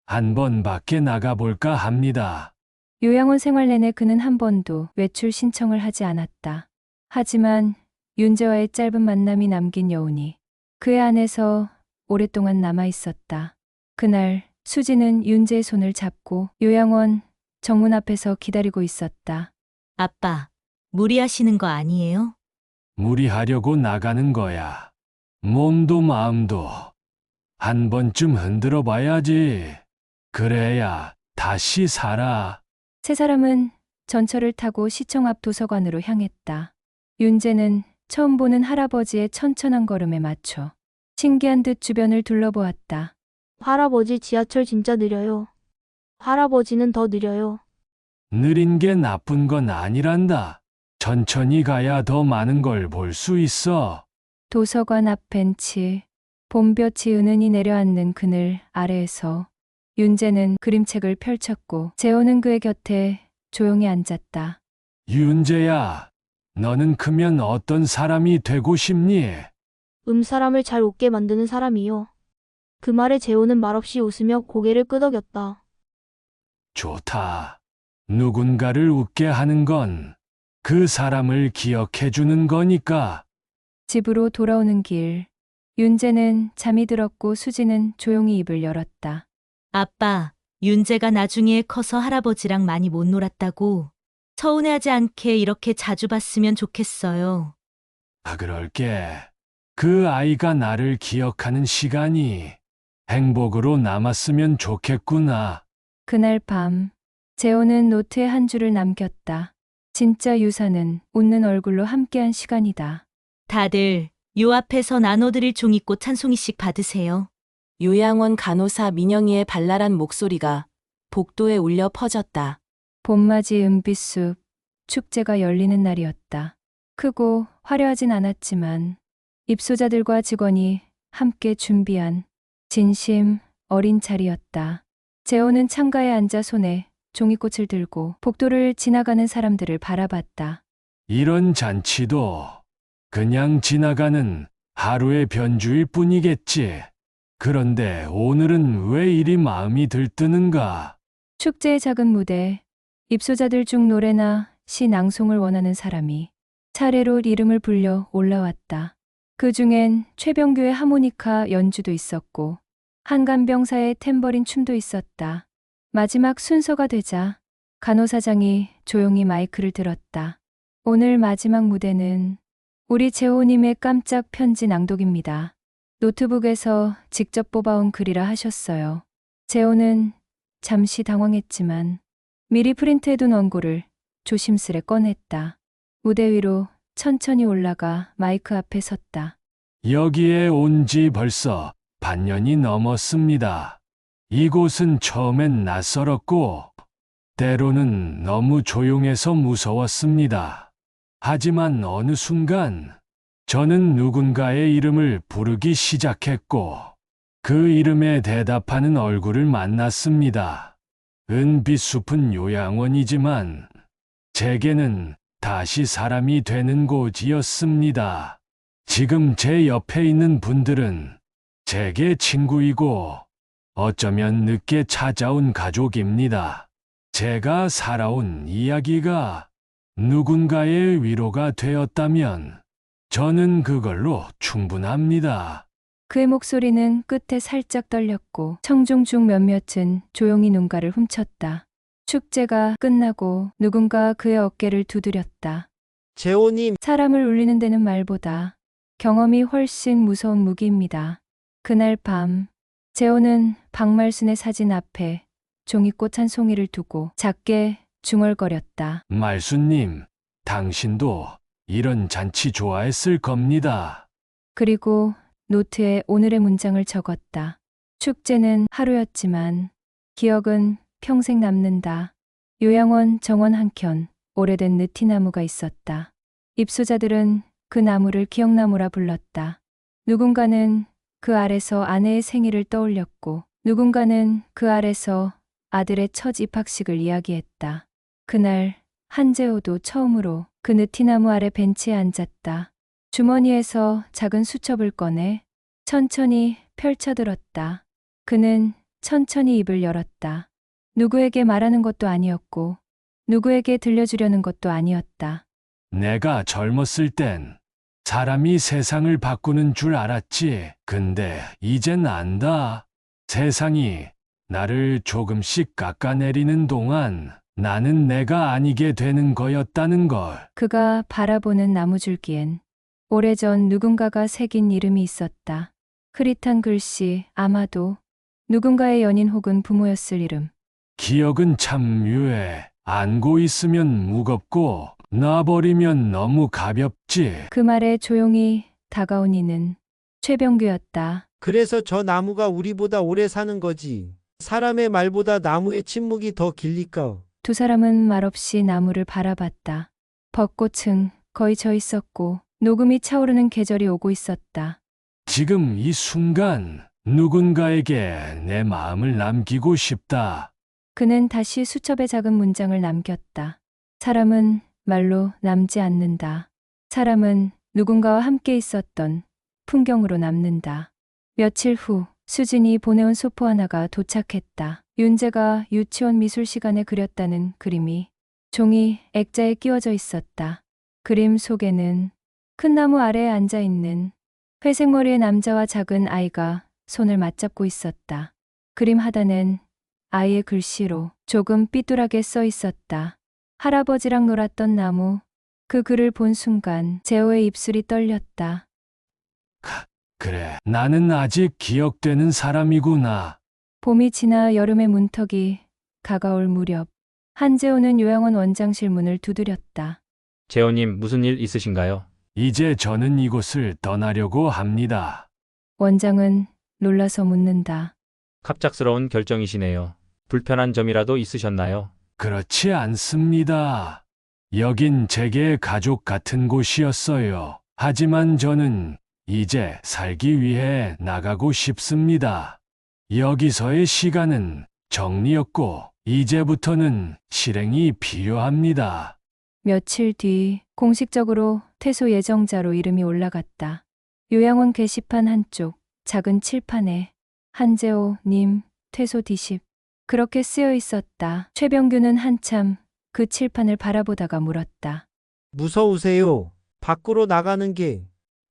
S1: 한번 밖에 나가볼까 합니다.
S2: 요양원 생활 내내 그는 한 번도 외출 신청을 하지 않았다. 하지만 윤재와의 짧은 만남이 남긴 여운이 그의 안에서 오랫동안 남아 있었다. 그날 수지는 윤재의 손을 잡고 요양원 정문 앞에서 기다리고 있었다.
S8: 아빠, 무리하시는 거 아니에요?
S1: 무리하려고 나가는 거야. 몸도 마음도 한 번쯤 흔들어 봐야지. 그래야 다시 살아.
S2: 세 사람은 전철을 타고 시청 앞 도서관으로 향했다. 윤재는 처음 보는 할아버지의 천천한 걸음에 맞춰 신기한 듯 주변을 둘러보았다.
S11: 할아버지 지하철 진짜 느려요. 할아버지는 더 느려요.
S1: 느린 게 나쁜 건 아니란다. 천천히 가야 더 많은 걸 볼 수 있어.
S2: 도서관 앞 벤치, 봄볕이 은은히 내려앉는 그늘 아래에서 윤재는 그림책을 펼쳤고 재호는 그의 곁에 조용히 앉았다.
S1: 윤재야, 너는 크면 어떤 사람이 되고 싶니?
S11: 사람을 잘 웃게 만드는 사람이요. 그 말에 재호는 말없이 웃으며 고개를 끄덕였다.
S1: 좋다. 누군가를 웃게 하는 건 그 사람을 기억해 주는 거니까.
S2: 집으로 돌아오는 길, 윤재는 잠이 들었고 수지는 조용히 입을 열었다.
S8: 아빠, 윤재가 나중에 커서 할아버지랑 많이 못 놀았다고. 서운해하지 않게 이렇게 자주 봤으면 좋겠어요.
S1: 그럴게. 그 아이가 나를 기억하는 시간이 행복으로 남았으면 좋겠구나.
S2: 그날 밤, 재호는 노트에 한 줄을 남겼다. 진짜 유산은 웃는 얼굴로 함께한 시간이다.
S8: 다들 요 앞에서 나눠드릴 종이꽃 한 송이씩 받으세요.
S3: 요양원 간호사 민영이의 발랄한 목소리가 복도에 울려 퍼졌다.
S2: 봄맞이 은빛숲, 축제가 열리는 날이었다. 크고 화려하진 않았지만 입소자들과 직원이 함께 준비한 진심 어린 자리였다. 재호는 창가에 앉아 손에 종이꽃을 들고 복도를 지나가는 사람들을 바라봤다.
S1: 이런 잔치도 그냥 지나가는 하루의 변주일 뿐이겠지. 그런데 오늘은 왜 이리 마음이 들뜨는가?
S2: 축제의 작은 무대, 입소자들 중 노래나 시 낭송을 원하는 사람이 차례로 이름을 불려 올라왔다. 그 중엔 최병규의 하모니카 연주도 있었고 한간병사의 탬버린 춤도 있었다. 마지막 순서가 되자 간호사장이 조용히 마이크를 들었다. 오늘 마지막 무대는 우리 재호님의 깜짝 편지 낭독입니다. 노트북에서 직접 뽑아온 글이라 하셨어요. 재호는 잠시 당황했지만 미리 프린트해둔 원고를 조심스레 꺼냈다. 무대 위로 천천히 올라가 마이크 앞에 섰다.
S1: 여기에 온 지 벌써 반년이 넘었습니다. 이곳은 처음엔 낯설었고 때로는 너무 조용해서 무서웠습니다. 하지만 어느 순간 저는 누군가의 이름을 부르기 시작했고 그 이름에 대답하는 얼굴을 만났습니다. 은빛숲은 요양원이지만 제게는 다시 사람이 되는 곳이었습니다. 지금 제 옆에 있는 분들은 제게 친구이고 어쩌면 늦게 찾아온 가족입니다. 제가 살아온 이야기가 누군가의 위로가 되었다면 저는 그걸로 충분합니다.
S2: 그의 목소리는 끝에 살짝 떨렸고 청중 중 몇몇은 조용히 눈가를 훔쳤다. 축제가 끝나고 누군가 그의 어깨를 두드렸다.
S10: 재호님,
S2: 사람을 울리는 데는 말보다 경험이 훨씬 무서운 무기입니다. 그날 밤 재호는 박말순의 사진 앞에 종이꽃 한 송이를 두고 작게 중얼거렸다.
S1: 말순님, 당신도 이런 잔치 좋아했을 겁니다.
S2: 그리고 노트에 오늘의 문장을 적었다. 축제는 하루였지만 기억은 평생 남는다. 요양원 정원 한켠 오래된 느티나무가 있었다. 입소자들은 그 나무를 기억나무라 불렀다. 누군가는 그 아래서 아내의 생일을 떠올렸고 누군가는 그 아래서 아들의 첫 입학식을 이야기했다. 그날 한재호도 처음으로 그 느티나무 아래 벤치에 앉았다. 주머니에서 작은 수첩을 꺼내 천천히 펼쳐들었다. 그는 천천히 입을 열었다. 누구에게 말하는 것도 아니었고 누구에게 들려주려는 것도 아니었다.
S1: 내가 젊었을 땐 사람이 세상을 바꾸는 줄 알았지. 근데 이젠 안다. 세상이 나를 조금씩 깎아내리는 동안 나는 내가 아니게 되는 거였다는 걸.
S2: 그가 바라보는 나무줄기엔 오래전 누군가가 새긴 이름이 있었다. 흐릿한 글씨, 아마도 누군가의 연인 혹은 부모였을 이름.
S1: 기억은 참 유해. 안고 있으면 무겁고 놔버리면 너무 가볍지.
S2: 그 말에 조용히 다가온 이는 최병규였다.
S10: 그래서 저 나무가 우리보다 오래 사는 거지. 사람의 말보다 나무의 침묵이 더 길니까.
S2: 두 사람은 말없이 나무를 바라봤다. 벚꽃은 거의 져 있었고 녹음이 차오르는 계절이 오고 있었다.
S1: 지금 이 순간 누군가에게 내 마음을 남기고 싶다.
S2: 그는 다시 수첩에 작은 문장을 남겼다. 사람은 말로 남지 않는다. 사람은 누군가와 함께 있었던 풍경으로 남는다. 며칠 후 수진이 보내온 소포 하나가 도착했다. 윤재가 유치원 미술 시간에 그렸다는 그림이 종이 액자에 끼워져 있었다. 그림 속에는 큰 나무 아래에 앉아 있는 회색 머리의 남자와 작은 아이가 손을 맞잡고 있었다. 그림 하단엔 아이의 글씨로 조금 삐뚤하게 써 있었다. 할아버지랑 놀았던 나무. 그 글을 본 순간 재호의 입술이 떨렸다.
S1: 그래, 나는 아직 기억되는 사람이구나.
S2: 봄이 지나 여름의 문턱이 가까울 무렵 한재호는 요양원 원장실 문을 두드렸다.
S9: 재호님, 무슨 일 있으신가요?
S1: 이제 저는 이곳을 떠나려고 합니다.
S2: 원장은 놀라서 묻는다.
S9: 갑작스러운 결정이시네요. 불편한 점이라도 있으셨나요?
S1: 그렇지 않습니다. 여긴 제게 가족 같은 곳이었어요. 하지만 저는 이제 살기 위해 나가고 싶습니다. 여기서의 시간은 정리였고 이제부터는 실행이 필요합니다.
S2: 며칠 뒤 공식적으로 퇴소 예정자로 이름이 올라갔다. 요양원 게시판 한쪽 작은 칠판에 한재호 님 퇴소 디십 그렇게 쓰여 있었다. 최병규는 한참 그 칠판을 바라보다가 물었다.
S10: 무서우세요? 밖으로 나가는 게.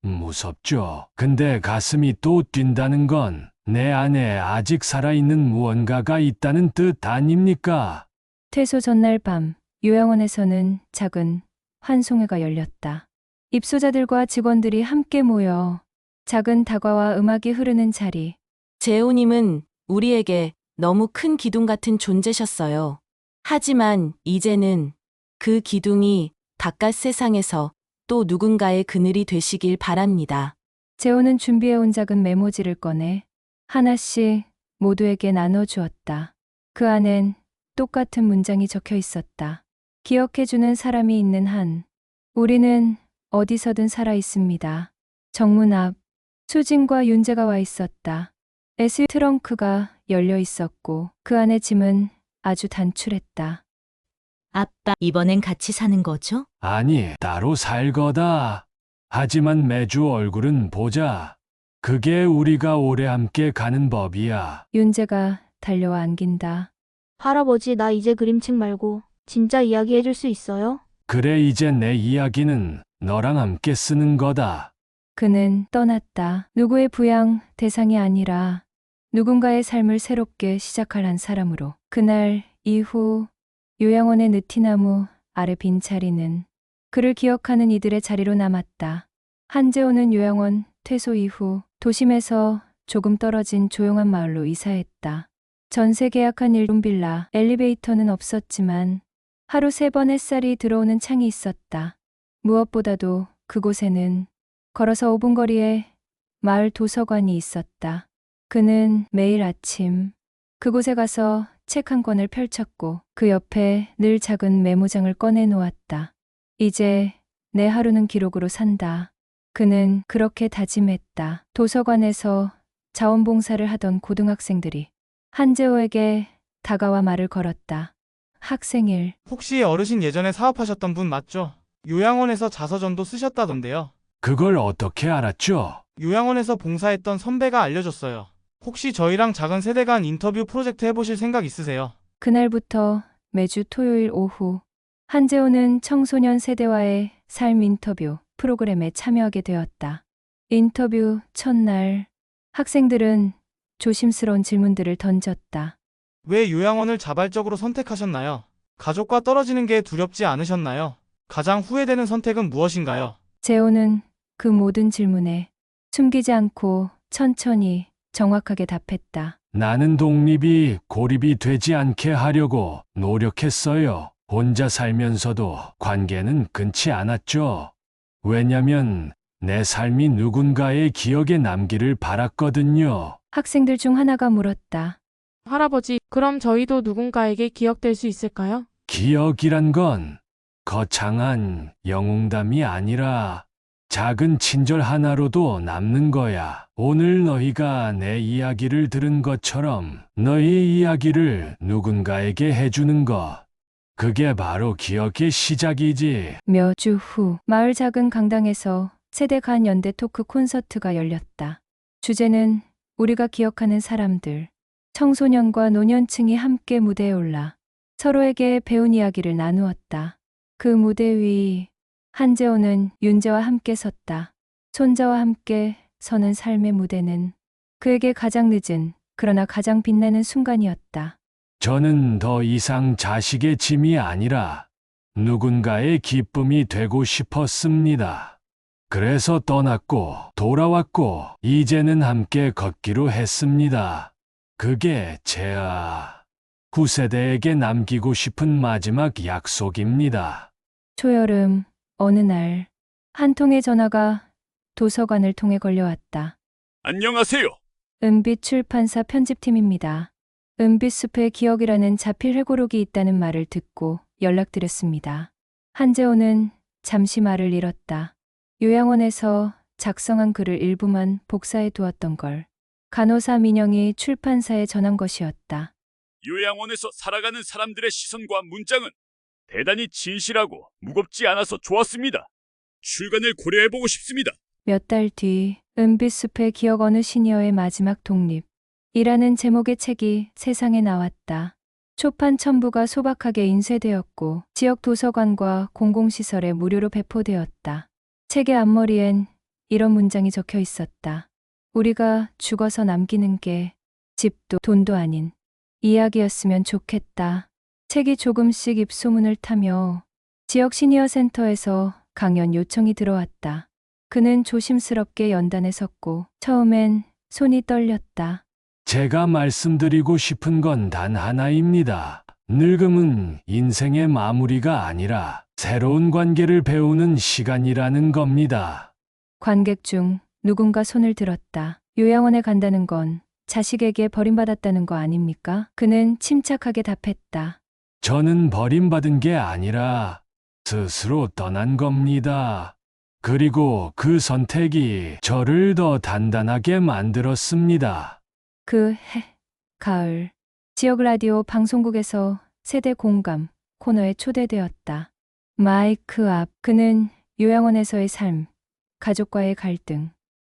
S1: 무섭죠. 근데 가슴이 또 뛴다는 건 내 안에 아직 살아있는 무언가가 있다는 뜻 아닙니까?
S2: 퇴소 전날 밤 요양원에서는 작은 환송회가 열렸다. 입소자들과 직원들이 함께 모여 작은 다과와 음악이 흐르는 자리.
S3: 재호님은 우리에게 너무 큰 기둥 같은 존재셨어요. 하지만 이제는 그 기둥이 바깥 세상에서 또 누군가의 그늘이 되시길 바랍니다.
S2: 재호는 준비해온 작은 메모지를 꺼내 하나씩 모두에게 나눠주었다. 그 안엔 똑같은 문장이 적혀 있었다. 기억해주는 사람이 있는 한 우리는 어디서든 살아 있습니다. 정문 앞 수진과 윤재가 와 있었다. SUV 트렁크가 열려 있었고 그 안에 짐은 아주 단출했다.
S8: 아빠, 이번엔 같이 사는 거죠?
S1: 아니, 따로 살 거다. 하지만 매주 얼굴은 보자. 그게 우리가 오래 함께 가는 법이야.
S2: 윤재가 달려와 안긴다.
S11: 할아버지, 나 이제 그림책 말고 진짜 이야기 해줄 수 있어요?
S1: 그래, 이제 내 이야기는 너랑 함께 쓰는 거다.
S2: 그는 떠났다. 누구의 부양 대상이 아니라 누군가의 삶을 새롭게 시작할 한 사람으로. 그날 이후 요양원의 느티나무 아래 빈자리는 그를 기억하는 이들의 자리로 남았다. 한재호는 요양원 퇴소 이후 도심에서 조금 떨어진 조용한 마을로 이사했다. 전세 계약한 1룸 빌라, 엘리베이터는 없었지만 하루 3번 햇살이 들어오는 창이 있었다. 무엇보다도 그곳에는 걸어서 5분 거리에 마을 도서관이 있었다. 그는 매일 아침 그곳에 가서 책 한 권을 펼쳤고 그 옆에 늘 작은 메모장을 꺼내 놓았다. 이제 내 하루는 기록으로 산다. 그는 그렇게 다짐했다. 도서관에서 자원봉사를 하던 고등학생들이 한재호에게 다가와 말을 걸었다. 학생일.
S12: 혹시 어르신 예전에 사업하셨던 분 맞죠? 요양원에서 자서전도 쓰셨다던데요.
S1: 그걸 어떻게 알았죠?
S12: 요양원에서 봉사했던 선배가 알려줬어요. 혹시 저희랑 작은 세대 간 인터뷰 프로젝트 해보실 생각 있으세요?
S2: 그날부터 매주 토요일 오후 한재호는 청소년 세대와의 삶 인터뷰 프로그램에 참여하게 되었다. 인터뷰 첫날 학생들은 조심스러운 질문들을 던졌다.
S12: 왜 요양원을 자발적으로 선택하셨나요? 가족과 떨어지는 게 두렵지 않으셨나요? 가장 후회되는 선택은 무엇인가요?
S2: 재호는 그 모든 질문에 숨기지 않고 천천히 정확하게 답했다.
S1: 나는 독립이 고립이 되지 않게 하려고 노력했어요. 혼자 살면서도 관계는 끊지 않았죠. 왜냐면 내 삶이 누군가의 기억에 남기를 바랐거든요.
S2: 학생들 중 하나가 물었다.
S13: 할아버지, 그럼 저희도 누군가에게 기억될 수 있을까요?
S1: 기억이란 건 거창한 영웅담이 아니라 작은 친절 하나로도 남는 거야. 오늘 너희가 내 이야기를 들은 것처럼 너희 이야기를 누군가에게 해주는 것. 그게 바로 기억의 시작이지.
S2: 몇 주 후 마을 작은 강당에서 세대 간 연대 토크 콘서트가 열렸다. 주제는 우리가 기억하는 사람들. 청소년과 노년층이 함께 무대에 올라 서로에게 배운 이야기를 나누었다. 그 무대 위 한재호는 윤재와 함께 섰다. 손자와 함께 서는 삶의 무대는 그에게 가장 늦은 그러나 가장 빛나는 순간이었다.
S1: 저는 더 이상 자식의 짐이 아니라 누군가의 기쁨이 되고 싶었습니다. 그래서 떠났고 돌아왔고 이제는 함께 걷기로 했습니다. 그게 제 후세대에게 남기고 싶은 마지막 약속입니다.
S2: 초여름 어느 날 한 통의 전화가 도서관을 통해 걸려왔다.
S14: 안녕하세요.
S2: 은빛 출판사 편집팀입니다. 은빛숲의 기억이라는 자필 회고록이 있다는 말을 듣고 연락드렸습니다. 한재호는 잠시 말을 잃었다. 요양원에서 작성한 글을 일부만 복사해 두었던 걸 간호사 민영이 출판사에 전한 것이었다.
S14: 요양원에서 살아가는 사람들의 시선과 문장은 대단히 진실하고 무겁지 않아서 좋았습니다. 출간을 고려해보고 싶습니다.
S2: 몇 달 뒤 은빛숲의 기억 어느 시니어의 마지막 독립 이라는 제목의 책이 세상에 나왔다. 초판 첨부가 소박하게 인쇄되었고 지역 도서관과 공공시설에 무료로 배포되었다. 책의 앞머리엔 이런 문장이 적혀 있었다. 우리가 죽어서 남기는 게 집도 돈도 아닌 이야기였으면 좋겠다. 책이 조금씩 입소문을 타며 지역 시니어 센터에서 강연 요청이 들어왔다. 그는 조심스럽게 연단에 섰고 처음엔 손이 떨렸다.
S1: 제가 말씀드리고 싶은 건 단 하나입니다. 늙음은 인생의 마무리가 아니라 새로운 관계를 배우는 시간이라는 겁니다.
S2: 관객 중 누군가 손을 들었다. 요양원에 간다는 건 자식에게 버림받았다는 거 아닙니까? 그는 침착하게 답했다.
S1: 저는 버림받은 게 아니라 스스로 떠난 겁니다. 그리고 그 선택이 저를 더 단단하게 만들었습니다.
S2: 그 해, 가을, 지역 라디오 방송국에서 세대 공감 코너에 초대되었다. 마이크 앞 그는 요양원에서의 삶, 가족과의 갈등,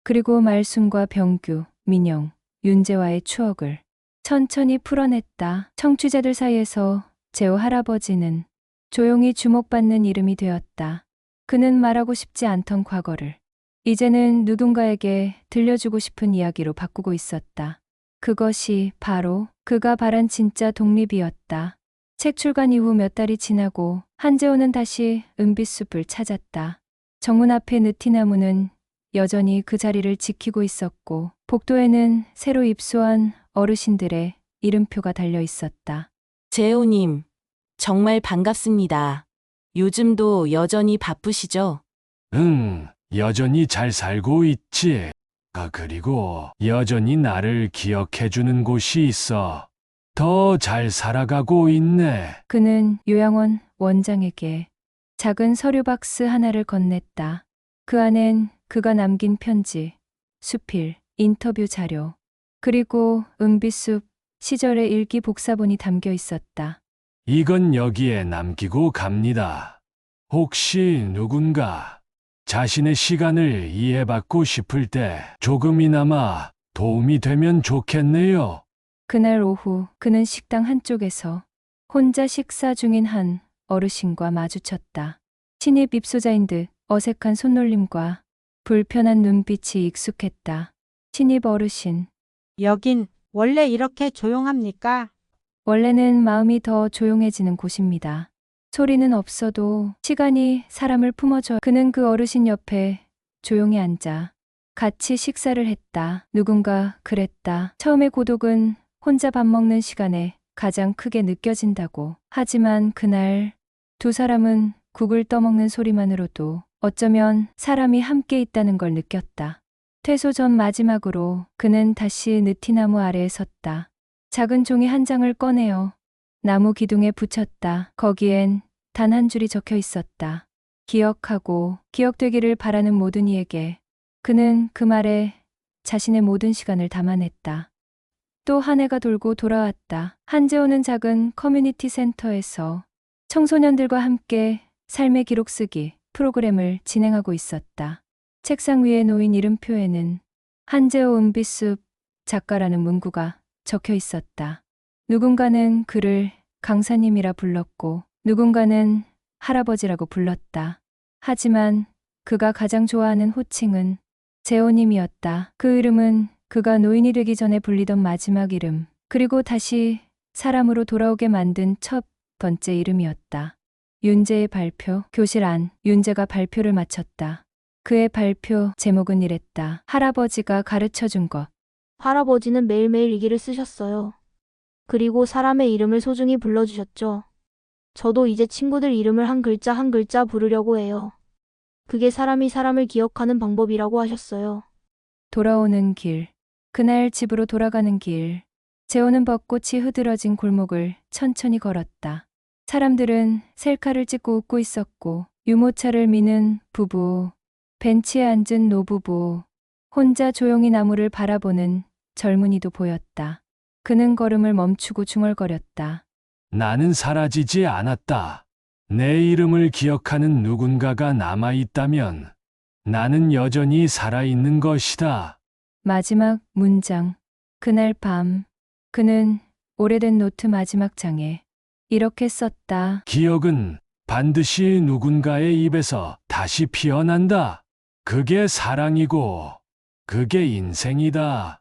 S2: 그리고 말순과 병규, 민영, 윤재와의 추억을 천천히 풀어냈다. 청취자들 사이에서 재호 할아버지는 조용히 주목받는 이름이 되었다. 그는 말하고 싶지 않던 과거를 이제는 누군가에게 들려주고 싶은 이야기로 바꾸고 있었다. 그것이 바로 그가 바란 진짜 독립이었다. 책 출간 이후 몇 달이 지나고 한재호는 다시 은빛숲을 찾았다. 정문 앞의 느티나무는 여전히 그 자리를 지키고 있었고 복도에는 새로 입소한 어르신들의 이름표가 달려 있었다.
S3: 재호님, 정말 반갑습니다. 요즘도 여전히 바쁘시죠?
S1: 응, 여전히 잘 살고 있지. 그리고 여전히 나를 기억해주는 곳이 있어. 더 잘 살아가고 있네.
S2: 그는 요양원 원장에게 작은 서류 박스 하나를 건넸다. 그 안엔 그가 남긴 편지, 수필, 인터뷰 자료, 그리고 은빛숲 시절의 일기 복사본이 담겨 있었다.
S1: 이건 여기에 남기고 갑니다. 혹시 누군가 자신의 시간을 이해받고 싶을 때 조금이나마 도움이 되면 좋겠네요.
S2: 그날 오후 그는 식당 한쪽에서 혼자 식사 중인 한 어르신과 마주쳤다. 신입 입소자인 듯 어색한 손놀림과 불편한 눈빛이 익숙했다. 신입 어르신.
S7: 여긴 원래 이렇게 조용합니까?
S2: 원래는 마음이 더 조용해지는 곳입니다. 소리는 없어도 시간이 사람을 품어줘. 그는 그 어르신 옆에 조용히 앉아 같이 식사를 했다. 누군가 그랬다. 처음에 고독은 혼자 밥 먹는 시간에 가장 크게 느껴진다고. 하지만 그날 두 사람은 국을 떠먹는 소리만으로도 어쩌면 사람이 함께 있다는 걸 느꼈다. 퇴소 전 마지막으로 그는 다시 느티나무 아래에 섰다. 작은 종이 한 장을 꺼내어 나무 기둥에 붙였다. 거기엔 단 한 줄이 적혀 있었다. 기억하고 기억되기를 바라는 모든 이에게. 그는 그 말에 자신의 모든 시간을 담아냈다. 또 한 해가 돌고 돌아왔다. 한재호는 작은 커뮤니티 센터에서 청소년들과 함께 삶의 기록 쓰기 프로그램을 진행하고 있었다. 책상 위에 놓인 이름표에는 한재호 은비숲 작가라는 문구가 적혀 있었다. 누군가는 그를 강사님이라 불렀고 누군가는 할아버지라고 불렀다. 하지만 그가 가장 좋아하는 호칭은 재호님이었다. 그 이름은 그가 노인이 되기 전에 불리던 마지막 이름, 그리고 다시 사람으로 돌아오게 만든 첫 번째 이름이었다. 윤재의 발표. 교실 안. 윤재가 발표를 마쳤다. 그의 발표 제목은 이랬다. 할아버지가 가르쳐준 것.
S11: 할아버지는 매일매일 일기를 쓰셨어요. 그리고 사람의 이름을 소중히 불러주셨죠. 저도 이제 친구들 이름을 한 글자 한 글자 부르려고 해요. 그게 사람이 사람을 기억하는 방법이라고 하셨어요.
S2: 돌아오는 길. 그날 집으로 돌아가는 길. 재호는 벚꽃이 흐드러진 골목을 천천히 걸었다. 사람들은 셀카를 찍고 웃고 있었고 유모차를 미는 부부, 벤치에 앉은 노부부, 혼자 조용히 나무를 바라보는 젊은이도 보였다. 그는 걸음을 멈추고 중얼거렸다.
S1: 나는 사라지지 않았다. 내 이름을 기억하는 누군가가 남아있다면 나는 여전히 살아있는 것이다.
S2: 마지막 문장. 그날 밤 그는 오래된 노트 마지막 장에 이렇게 썼다.
S1: 기억은 반드시 누군가의 입에서 다시 피어난다. 그게 사랑이고 그게 인생이다.